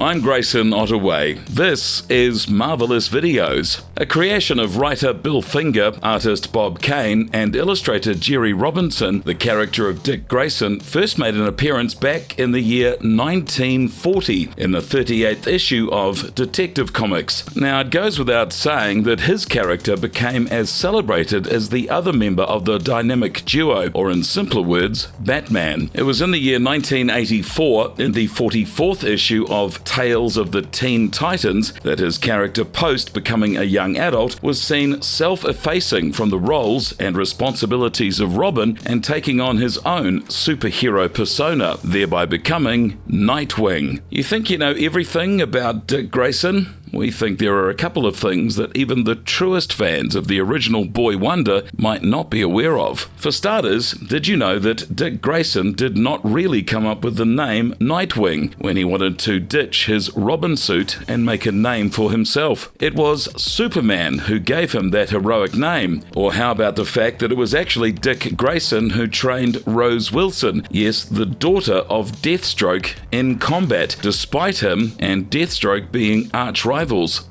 I'm Grayson Ottaway. This is Marvelous Videos, a creation of writer Bill Finger, artist Bob Kane, and illustrator Jerry Robinson. The character of Dick Grayson first made an appearance back in the year 1940 in the 38th issue of Detective Comics. Now, it goes without saying that his character became as celebrated as the other member of the dynamic duo, or in simpler words, Batman. It was in the year 1984, in the 44th issue of Tales of the Teen Titans, that his character, post becoming a young adult, was seen self-effacing from the roles and responsibilities of Robin and taking on his own superhero persona, thereby becoming Nightwing. You think you know everything about Dick Grayson? We think there are a couple of things that even the truest fans of the original Boy Wonder might not be aware of. For starters, did you know that Dick Grayson did not really come up with the name Nightwing when he wanted to ditch his Robin suit and make a name for himself? It was Superman who gave him that heroic name. Or how about the fact that it was actually Dick Grayson who trained Rose Wilson, yes, the daughter of Deathstroke, in combat, despite him and Deathstroke being arch rivals.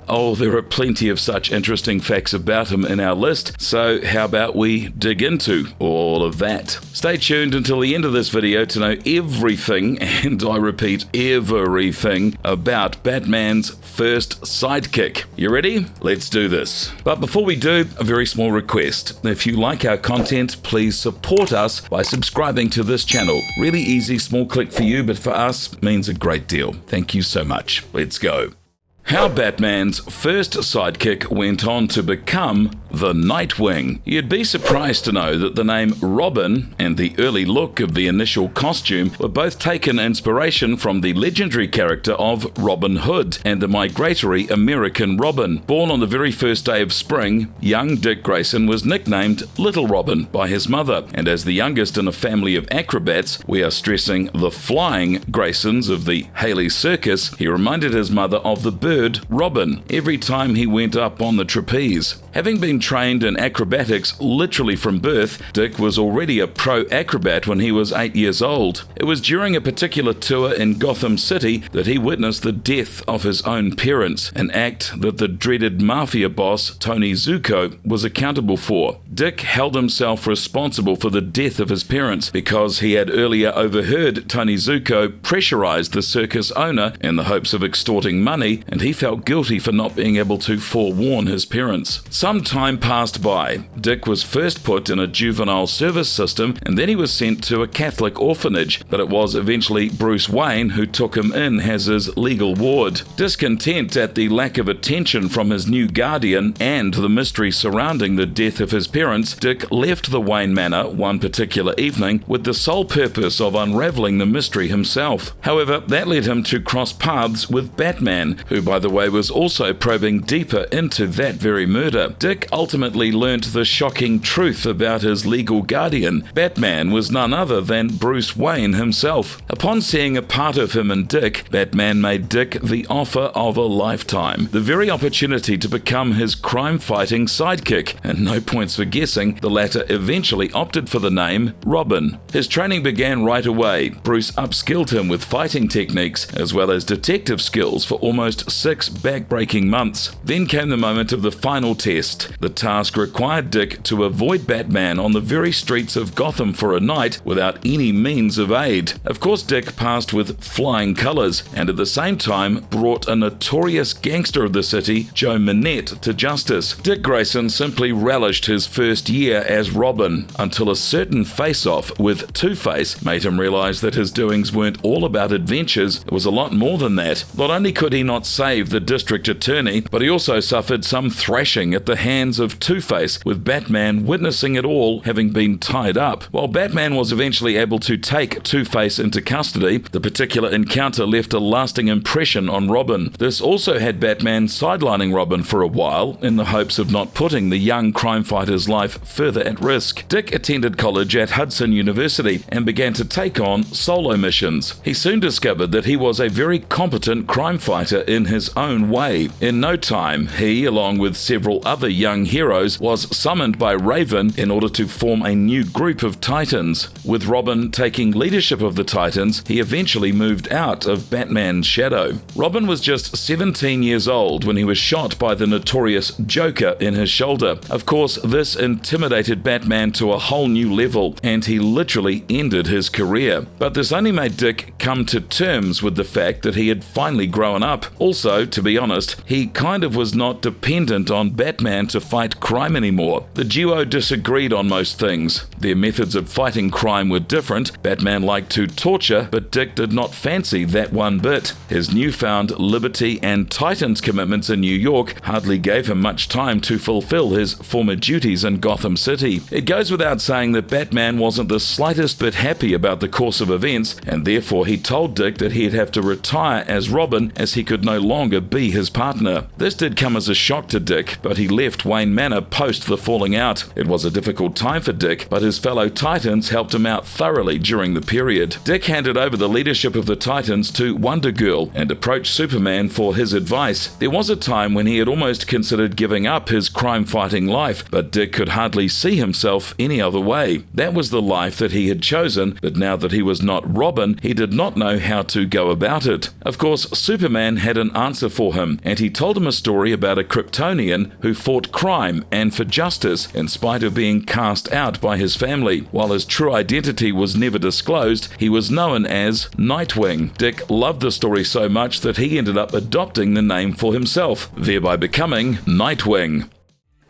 Oh, there are plenty of such interesting facts about him in our list, so how about we dig into all of that? Stay tuned until the end of this video to know everything, and I repeat, everything, about Batman's first sidekick. You ready? Let's do this. But before we do, a very small request. If you like our content, please support us by subscribing to this channel. Really easy, small click for you, but for us, means a great deal. Thank you so much. Let's go. How Batman's first sidekick went on to become the Nightwing. You'd be surprised to know that the name Robin and the early look of the initial costume were both taken inspiration from the legendary character of Robin Hood and the migratory American Robin. Born on the very first day of spring, young Dick Grayson was nicknamed Little Robin by his mother, and as the youngest in a family of acrobats, we are stressing the flying Graysons of the Haley Circus, he reminded his mother of the bird Robin every time he went up on the trapeze. Having been trained in acrobatics literally from birth, Dick was already a pro acrobat when he was 8 years old. It was during a particular tour in Gotham City that he witnessed the death of his own parents, an act that the dreaded mafia boss Tony Zuko was accountable for. Dick held himself responsible for the death of his parents because he had earlier overheard Tony Zuko pressurize the circus owner in the hopes of extorting money, and he felt guilty for not being able to forewarn his parents. Some time passed by. Dick was first put in a juvenile service system, and then he was sent to a Catholic orphanage, but it was eventually Bruce Wayne who took him in as his legal ward. Discontent at the lack of attention from his new guardian and the mystery surrounding the death of his parents, Dick left the Wayne Manor one particular evening with the sole purpose of unraveling the mystery himself. However, that led him to cross paths with Batman, who by the way was also probing deeper into that very murder. Dick ultimately learnt the shocking truth about his legal guardian. Batman was none other than Bruce Wayne himself. Upon seeing a part of him in Dick, Batman made Dick the offer of a lifetime, the very opportunity to become his crime-fighting sidekick, and no points for guessing, the latter eventually opted for the name Robin. His training began right away. Bruce upskilled him with fighting techniques as well as detective skills for almost 6 back-breaking months. Then came the moment of the final test. The task required Dick to avoid Batman on the very streets of Gotham for a night without any means of aid. Of course, Dick passed with flying colors and at the same time brought a notorious gangster of the city, Joe Minette, to justice. Dick Grayson simply relished his first year as Robin until a certain face-off with Two-Face made him realize that his doings weren't all about adventures, it was a lot more than that. Not only could he not save the district attorney, but he also suffered some thrashing at the hands of Two-Face, with Batman witnessing it all, having been tied up. While Batman was eventually able to take Two-Face into custody, the particular encounter left a lasting impression on Robin. This also had Batman sidelining Robin for a while in the hopes of not putting the young crime fighter's life further at risk. Dick attended college at Hudson University and began to take on solo missions. He soon discovered that he was a very competent crime fighter in his own way. In no time, he, along with several other young young heroes, was summoned by Raven in order to form a new group of Titans. With Robin taking leadership of the Titans, he eventually moved out of Batman's shadow. Robin was just 17 years old when he was shot by the notorious Joker in his shoulder. Of course, this intimidated Batman to a whole new level, and he literally ended his career. But this only made Dick come to terms with the fact that he had finally grown up. Also, to be honest, he kind of was not dependent on Batman to fight crime anymore. The duo disagreed on most things. Their methods of fighting crime were different. Batman liked to torture, but Dick did not fancy that one bit. His newfound liberty and Titans commitments in New York hardly gave him much time to fulfill his former duties in Gotham City. It goes without saying that Batman wasn't the slightest bit happy about the course of events, and therefore he told Dick that he'd have to retire as Robin, as he could no longer be his partner. This did come as a shock to Dick, but he left Wayne Manor post the falling out. It was a difficult time for Dick, but his fellow Titans helped him out thoroughly during the period. Dick handed over the leadership of the Titans to Wonder Girl and approached Superman for his advice. There was a time when he had almost considered giving up his crime-fighting life, but Dick could hardly see himself any other way. That was the life that he had chosen, but now that he was not Robin, he did not know how to go about it. Of course, Superman had an answer for him, and he told him a story about a Kryptonian who fought crime and for justice in spite of being cast out by his family. While his true identity was never disclosed, he was known as Nightwing. Dick loved the story so much that he ended up adopting the name for himself, thereby becoming Nightwing.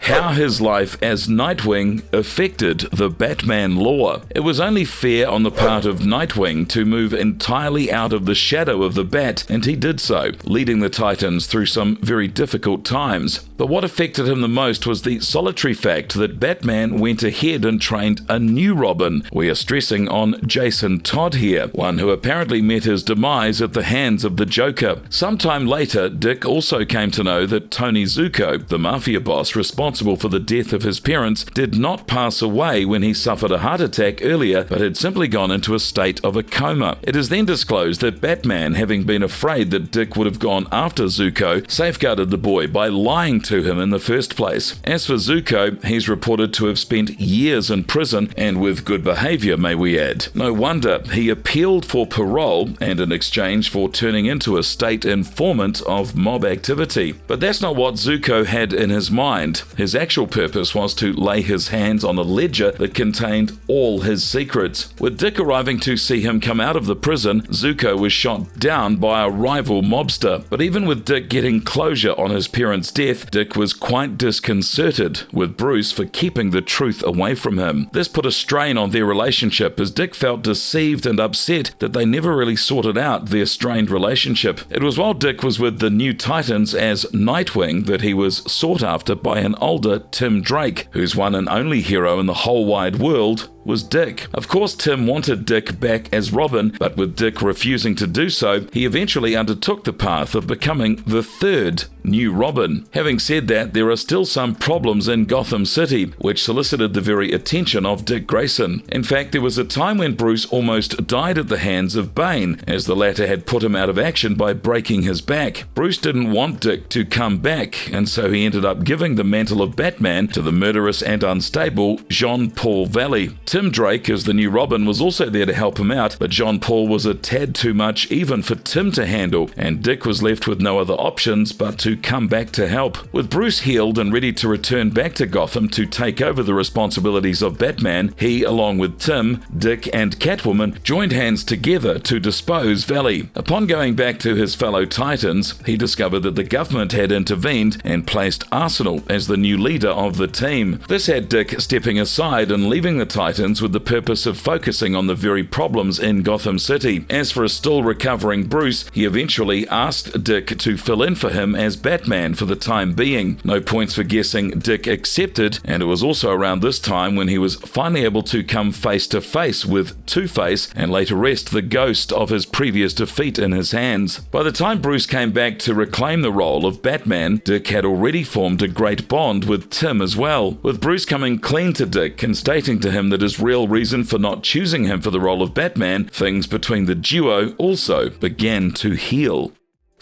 How his life as Nightwing affected the Batman lore. It was only fair on the part of Nightwing to move entirely out of the shadow of the Bat, and he did so, leading the Titans through some very difficult times. But what affected him the most was the solitary fact that Batman went ahead and trained a new Robin. We are stressing on Jason Todd here, one who apparently met his demise at the hands of the Joker. Sometime later, Dick also came to know that Tony Zuko, the mafia boss responsible for the death of his parents, did not pass away when he suffered a heart attack earlier, but had simply gone into a state of a coma. It is then disclosed that Batman, having been afraid that Dick would have gone after Zuko, safeguarded the boy by lying to him in the first place. As for Zuko, he's reported to have spent years in prison, and with good behavior, may we add. No wonder he appealed for parole, and in exchange for turning into a state informant of mob activity. But that's not what Zuko had in his mind. His actual purpose was to lay his hands on a ledger that contained all his secrets. With Dick arriving to see him come out of the prison, Zuko was shot down by a rival mobster. But even with Dick getting closure on his parents' death, Dick was quite disconcerted with Bruce for keeping the truth away from him. This put a strain on their relationship, as Dick felt deceived and upset that they never really sorted out their strained relationship. It was while Dick was with the new Titans as Nightwing that he was sought after by an older Tim Drake, whose one and only hero in the whole wide world was Dick. Of course, Tim wanted Dick back as Robin, but with Dick refusing to do so, he eventually undertook the path of becoming the third new Robin. Having said that, there are still some problems in Gotham City, which solicited the very attention of Dick Grayson. In fact, there was a time when Bruce almost died at the hands of Bane, as the latter had put him out of action by breaking his back. Bruce didn't want Dick to come back, and so he ended up giving the mantle of Batman to the murderous and unstable Jean-Paul Valley. Tim Drake, as the new Robin, was also there to help him out, but Jean-Paul was a tad too much even for Tim to handle, and Dick was left with no other options but to come back to help. With Bruce healed and ready to return back to Gotham to take over the responsibilities of Batman, he, along with Tim, Dick, and Catwoman, joined hands together to dispose Valley. Upon going back to his fellow Titans, he discovered that the government had intervened and placed Arsenal as the new leader of the team. This had Dick stepping aside and leaving the Titans with the purpose of focusing on the very problems in Gotham City. As for a still recovering Bruce, he eventually asked Dick to fill in for him as Batman for the time being. No points for guessing, Dick accepted, and it was also around this time when he was finally able to come face to face with Two-Face and later rest the ghost of his previous defeat in his hands. By the time Bruce came back to reclaim the role of Batman, Dick had already formed a great bond with Tim as well, with Bruce coming clean to Dick and stating to him that his real reason for not choosing him for the role of Batman, things between the duo also began to heal.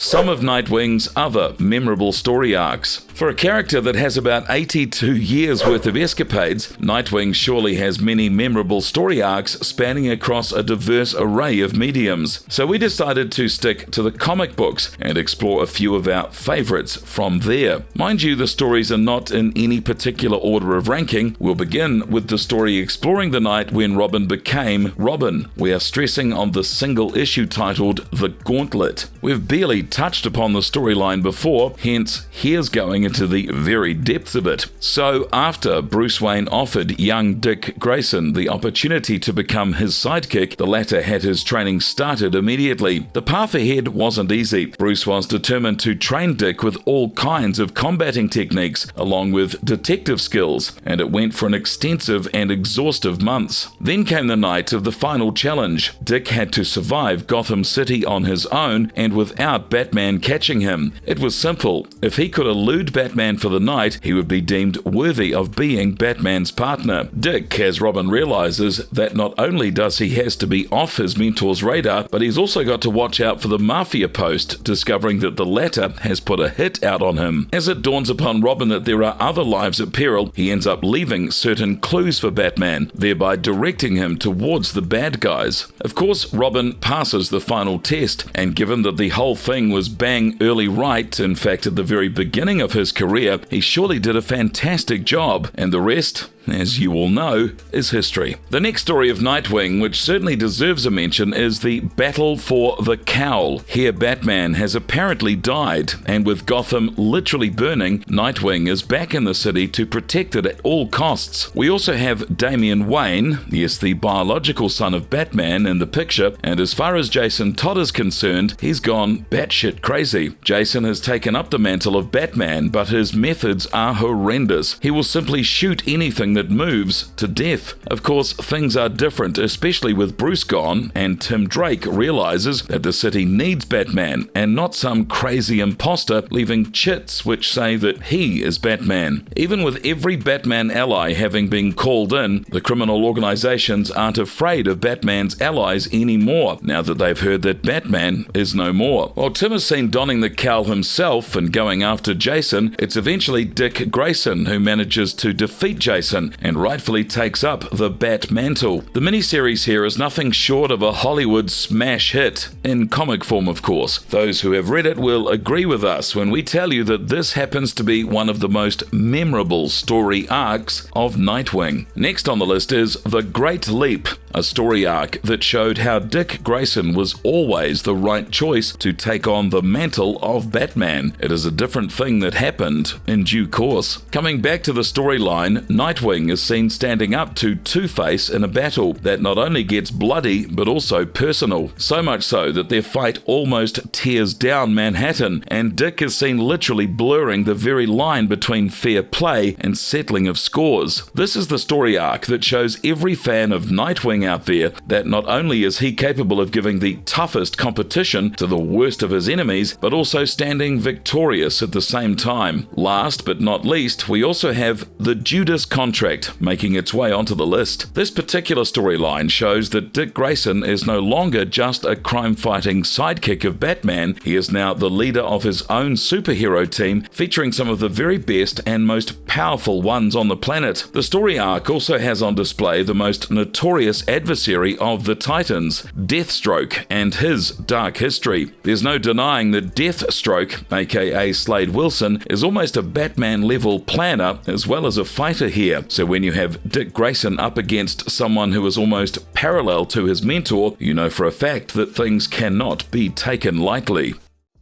Some of Nightwing's other memorable story arcs. For a character that has about 82 years worth of escapades, Nightwing surely has many memorable story arcs spanning across a diverse array of mediums. So we decided to stick to the comic books and explore a few of our favorites from there. Mind you, the stories are not in any particular order of ranking. We'll begin with the story exploring the night when Robin became Robin. We are stressing on the single issue titled The Gauntlet. We've barely touched upon the storyline before, hence here's going into the very depths of it. So after Bruce Wayne offered young Dick Grayson the opportunity to become his sidekick, the latter had his training started immediately. The path ahead wasn't easy. Bruce was determined to train Dick with all kinds of combating techniques along with detective skills, and it went for an extensive and exhaustive months. Then came the night of the final challenge. Dick had to survive Gotham City on his own and without Batman catching him. It was simple. If he could elude Batman for the night, he would be deemed worthy of being Batman's partner. Dick, as Robin realizes that not only does he has to be off his mentor's radar, but he's also got to watch out for the Mafia post, discovering that the latter has put a hit out on him. As it dawns upon Robin that there are other lives at peril, he ends up leaving certain clues for Batman, thereby directing him towards the bad guys. Of course, Robin passes the final test, and given that the whole thing was bang early right, in fact at the very beginning of his career, he surely did a fantastic job, and the rest, as you all know, is history. The next story of Nightwing, which certainly deserves a mention, is the Battle for the Cowl. Here Batman has apparently died, and with Gotham literally burning, Nightwing is back in the city to protect it at all costs. We also have Damian Wayne, yes, the biological son of Batman, in the picture, and as far as Jason Todd is concerned, he's gone batshit crazy. Jason has taken up the mantle of Batman, but his methods are horrendous. He will simply shoot anything that moves to death. Of course, things are different, especially with Bruce gone, and Tim Drake realizes that the city needs Batman and not some crazy imposter leaving chits which say that he is Batman. Even with every Batman ally having been called in, the criminal organizations aren't afraid of Batman's allies anymore now that they've heard that Batman is no more. While Tim is seen donning the cowl himself and going after Jason, it's eventually Dick Grayson who manages to defeat Jason and rightfully takes up the Bat mantle. The miniseries here is nothing short of a Hollywood smash hit, in comic form of course. Those who have read it will agree with us when we tell you that this happens to be one of the most memorable story arcs of Nightwing. Next on the list is The Great Leap, a story arc that showed how Dick Grayson was always the right choice to take on the mantle of Batman. It is a different thing that happened in due course. Coming back to the storyline, Nightwing is seen standing up to Two-Face in a battle that not only gets bloody but also personal. So much so that their fight almost tears down Manhattan, and Dick is seen literally blurring the very line between fair play and settling of scores. This is the story arc that shows every fan of Nightwing out there that not only is he capable of giving the toughest competition to the worst of his enemies, but also standing victorious at the same time. Last but not least, we also have the Judas Contract making its way onto the list. This particular storyline shows that Dick Grayson is no longer just a crime-fighting sidekick of Batman. He is now the leader of his own superhero team, featuring some of the very best and most powerful ones on the planet. The story arc also has on display the most notorious adversary of the Titans, Deathstroke, and his dark history. There's no denying that Deathstroke, aka Slade Wilson, is almost a Batman-level planner as well as a fighter here. So when you have Dick Grayson up against someone who is almost parallel to his mentor, you know for a fact that things cannot be taken lightly.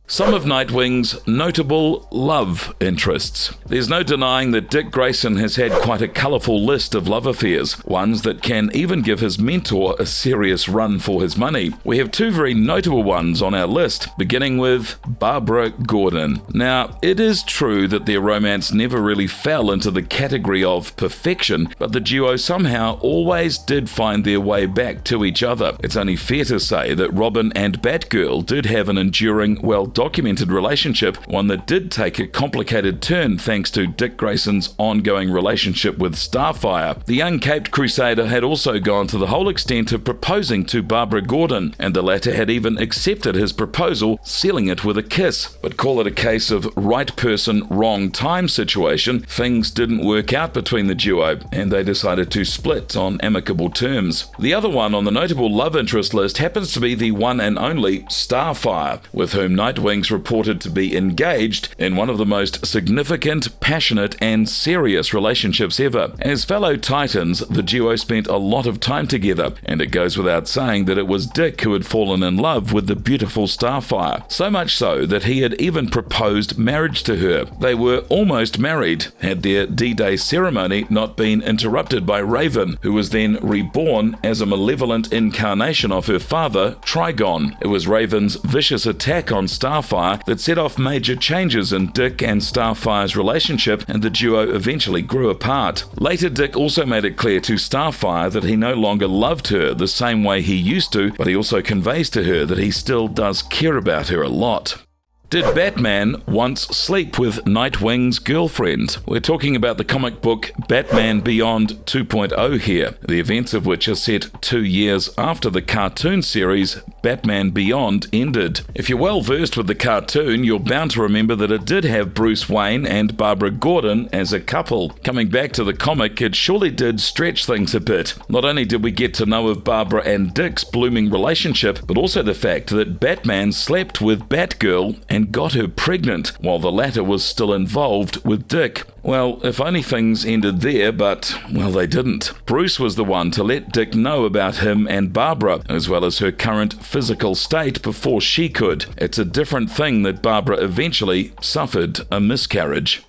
Some of Nightwing's notable love interests. There's no denying that Dick Grayson has had quite a colourful list of love affairs, ones that can even give his mentor a serious run for his money. We have two very notable ones on our list, beginning with Barbara Gordon. Now, it is true that their romance never really fell into the category of perfection, but the duo somehow always did find their way back to each other. It's only fair to say that Robin and Batgirl did have an enduring, well well-documented relationship, one that did take a complicated turn thanks to Dick Grayson's ongoing relationship with Starfire. The young Caped Crusader had also gone to the whole extent of proposing to Barbara Gordon, and the latter had even accepted his proposal, sealing it with a kiss. But call it a case of right person, wrong time situation, things didn't work out between the duo, and they decided to split on amicable terms. The other one on the notable love interest list happens to be the one and only Starfire, with whom Nightwing's reported to be engaged in one of the most significant, passionate, and serious relationships ever. As fellow Titans, the duo spent a lot of time together, and it goes without saying that it was Dick who had fallen in love with the beautiful Starfire, so much so that he had even proposed marriage to her. They were almost married, had their D-Day ceremony not been interrupted by Raven, who was then reborn as a malevolent incarnation of her father, Trigon. It was Raven's vicious attack on Starfire that set off major changes in Dick and Starfire's relationship, and the duo eventually grew apart. Later, Dick also made it clear to Starfire that he no longer loved her the same way he used to, but he also conveys to her that he still does care about her a lot. Did Batman once sleep with Nightwing's girlfriend? We're talking about the comic book Batman Beyond 2.0 here, the events of which are set 2 years after the cartoon series Batman Beyond ended. If you're well versed with the cartoon, you're bound to remember that it did have Bruce Wayne and Barbara Gordon as a couple. Coming back to the comic, it surely did stretch things a bit. Not only did we get to know of Barbara and Dick's blooming relationship, but also the fact that Batman slept with Batgirl and got her pregnant, while the latter was still involved with Dick. Well, if only things ended there, but, well, they didn't. Bruce was the one to let Dick know about him and Barbara, as well as her current physical state before she could. It's a different thing that Barbara eventually suffered a miscarriage.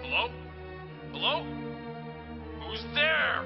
Hello? Hello? Who's there?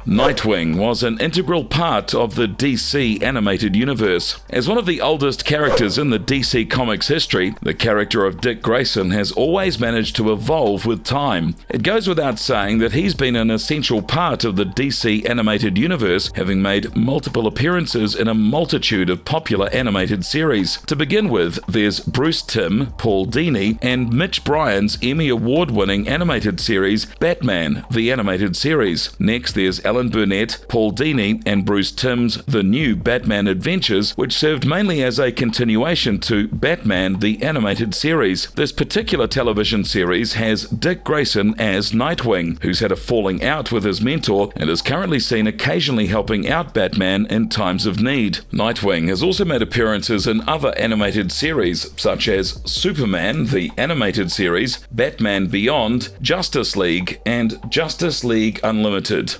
Nightwing was an integral part of the DC animated universe. As one of the oldest characters in the DC Comics history, the character of Dick Grayson has always managed to evolve with time. It goes without saying that he's been an essential part of the DC animated universe, having made multiple appearances in a multitude of popular animated series. To begin with, there's Bruce Timm, Paul Dini, and Mitch Bryan's Emmy Award-winning animated series Batman, the Animated Series. Next, there's Alan Burnett, Paul Dini, and Bruce Timm's The New Batman Adventures, which served mainly as a continuation to Batman the Animated Series. This particular television series has Dick Grayson as Nightwing, who's had a falling out with his mentor and is currently seen occasionally helping out Batman in times of need. Nightwing has also made appearances in other animated series, such as Superman the Animated Series, Batman Beyond, Justice League, and Justice League Unlimited.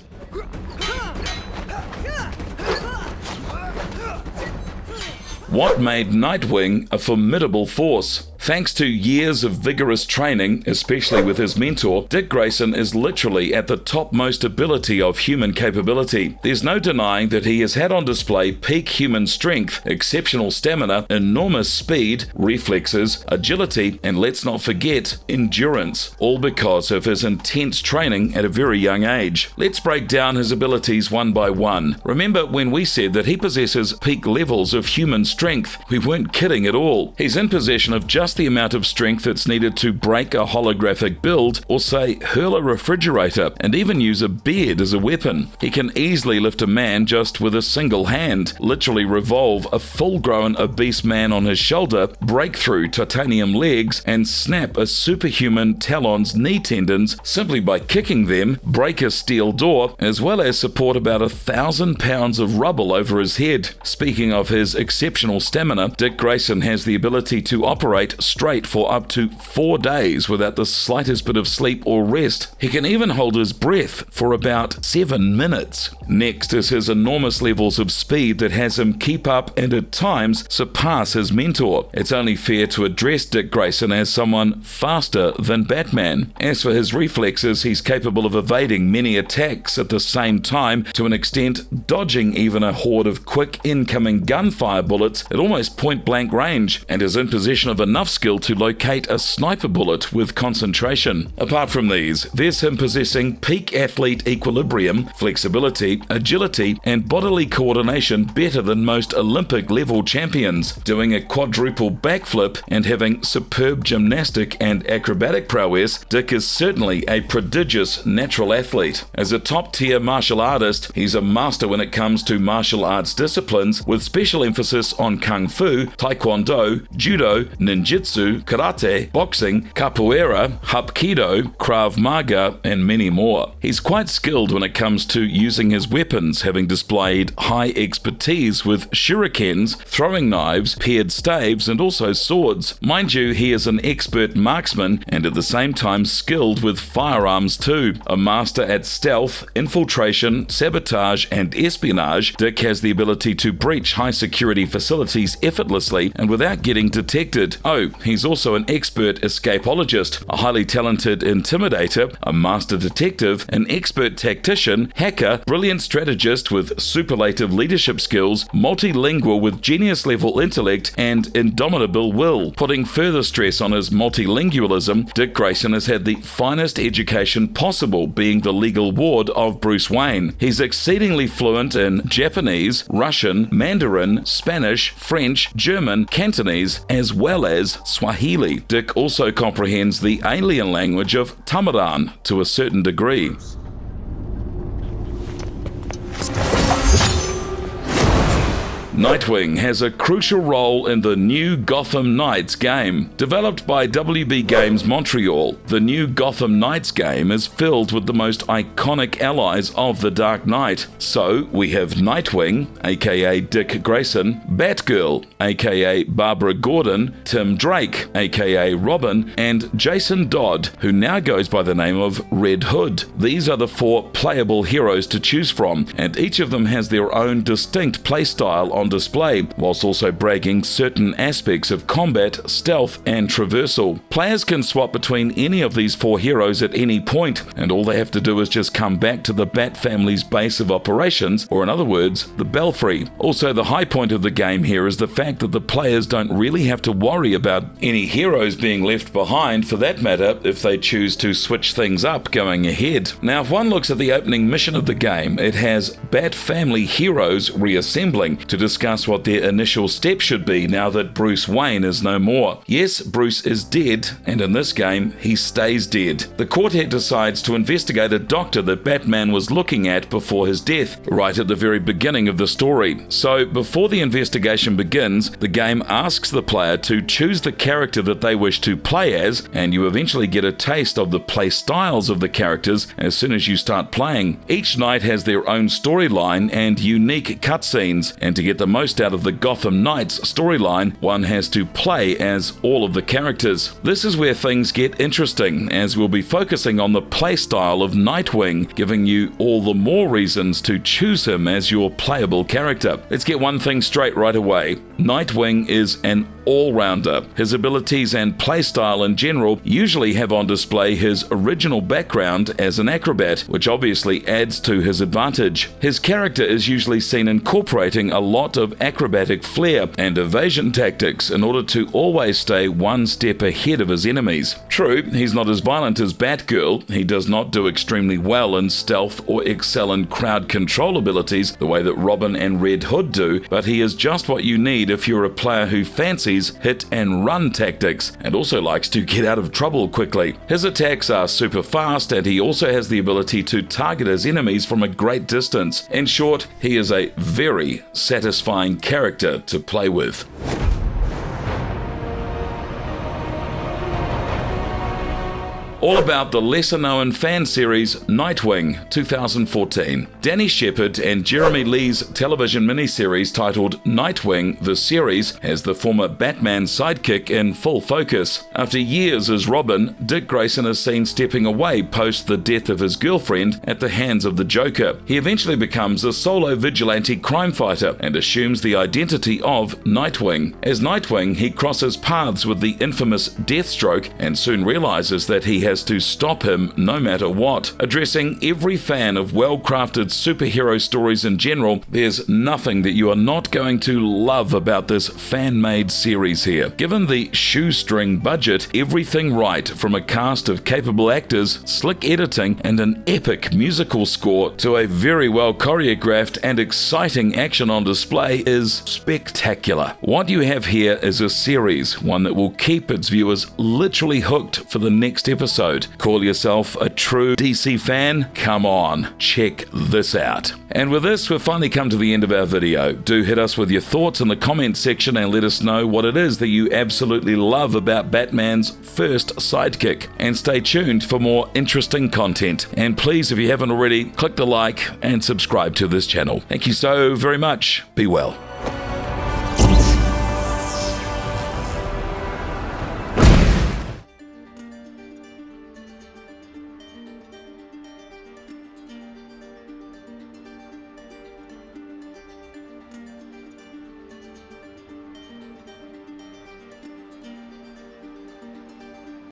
What made Nightwing a formidable force? Thanks to years of vigorous training, especially with his mentor, Dick Grayson is literally at the topmost ability of human capability. There's no denying that he has had on display peak human strength, exceptional stamina, enormous speed, reflexes, agility, and let's not forget, endurance, all because of his intense training at a very young age. Let's break down his abilities one by one. Remember when we said that he possesses peak levels of human strength? We weren't kidding at all. He's in possession of just the amount of strength that's needed to break a holographic build, or say hurl a refrigerator, and even use a beard as a weapon. He can easily lift a man just with a single hand, literally revolve a full-grown obese man on his shoulder, break through titanium legs, and snap a superhuman Talon's knee tendons simply by kicking them, break a steel door, as well as support about 1,000 pounds of rubble over his head. Speaking of his exceptional stamina, Dick Grayson has the ability to operate straight for up to 4 days without the slightest bit of sleep or rest. He can even hold his breath for about 7 minutes. Next is his enormous levels of speed that has him keep up and at times surpass his mentor. It's only fair to address Dick Grayson as someone faster than Batman. As for his reflexes, he's capable of evading many attacks at the same time, to an extent dodging even a horde of quick incoming gunfire bullets at almost point-blank range, and is in possession of enough skill to locate a sniper bullet with concentration. Apart from these, there's him possessing peak athlete equilibrium, flexibility, agility, and bodily coordination better than most Olympic-level champions, doing a quadruple backflip and having superb gymnastic and acrobatic prowess. Dick is certainly a prodigious natural athlete. As a top-tier martial artist, he's a master when it comes to martial arts disciplines, with special emphasis on kung fu, taekwondo, judo, ninjutsu, karate, boxing, capoeira, hapkido, krav maga, and many more. He's quite skilled when it comes to using his weapons, having displayed high expertise with shurikens, throwing knives, paired staves, and also swords. Mind you, he is an expert marksman and at the same time skilled with firearms too. A master at stealth, infiltration, sabotage, and espionage, Dick has the ability to breach high-security facilities effortlessly and without getting detected. Oh, he's also an expert escapologist, a highly talented intimidator, a master detective, an expert tactician, hacker, brilliant strategist with superlative leadership skills, multilingual with genius-level intellect, and indomitable will. Putting further stress on his multilingualism, Dick Grayson has had the finest education possible, being the legal ward of Bruce Wayne. He's exceedingly fluent in Japanese, Russian, Mandarin, Spanish, French, German, Cantonese, as well as Swahili. Dick also comprehends the alien language of Tamaran to a certain degree. Nightwing has a crucial role in the new Gotham Knights game. Developed by WB Games Montreal, the new Gotham Knights game is filled with the most iconic allies of the Dark Knight. So we have Nightwing, aka Dick Grayson, Batgirl, aka Barbara Gordon, Tim Drake, aka Robin, and Jason Todd, who now goes by the name of Red Hood. These are the 4 playable heroes to choose from, and each of them has their own distinct playstyle on display, whilst also breaking certain aspects of combat, stealth, and traversal. Players can swap between any of these 4 heroes at any point, and all they have to do is just come back to the Bat family's base of operations, or in other words, the Belfry. Also, the high point of the game here is the fact that the players don't really have to worry about any heroes being left behind, for that matter, if they choose to switch things up going ahead. Now, if one looks at the opening mission of the game, it has Bat family heroes reassembling to discuss what their initial steps should be now that Bruce Wayne is no more. Yes, Bruce is dead, and in this game, he stays dead. The quartet decides to investigate a doctor that Batman was looking at before his death, right at the very beginning of the story. So, before the investigation begins, the game asks the player to choose the character that they wish to play as, and you eventually get a taste of the play styles of the characters as soon as you start playing. Each knight has their own storyline and unique cutscenes, and to get the most out of the Gotham Knights storyline, one has to play as all of the characters. This is where things get interesting, as we'll be focusing on the playstyle of Nightwing, giving you all the more reasons to choose him as your playable character. Let's get one thing straight right away. Nightwing is an all-rounder. His abilities and playstyle in general usually have on display his original background as an acrobat, which obviously adds to his advantage. His character is usually seen incorporating a lot of acrobatic flair and evasion tactics in order to always stay one step ahead of his enemies. True, he's not as violent as Batgirl, he does not do extremely well in stealth or excel in crowd control abilities the way that Robin and Red Hood do, but he is just what you need if you're a player who fancies hit and run tactics and also likes to get out of trouble quickly. His attacks are super fast, and he also has the ability to target his enemies from a great distance. In short, he is a very satisfying character to play with. All about the lesser-known fan series Nightwing 2014. Danny Shepard and Jeremy Lee's television miniseries titled Nightwing the Series has the former Batman sidekick in full focus. After years as Robin, Dick Grayson is seen stepping away post the death of his girlfriend at the hands of the Joker. He eventually becomes a solo vigilante crime fighter and assumes the identity of Nightwing. As Nightwing, he crosses paths with the infamous Deathstroke and soon realizes that he has has to stop him no matter what. Addressing every fan of well-crafted superhero stories in general, there's nothing that you are not going to love about this fan-made series here. Given the shoestring budget, everything right from a cast of capable actors, slick editing, and an epic musical score to a very well choreographed and exciting action on display is spectacular. What you have here is a series, one that will keep its viewers literally hooked for the next episode. Call yourself a true DC fan? Come on, check this out. And with this, we've finally come to the end of our video. Do hit us with your thoughts in the comments section and let us know what it is that you absolutely love about Batman's first Sidekick. And stay tuned for more interesting content. And please, if you haven't already, click the like and subscribe to this channel. Thank you so very much. Be well.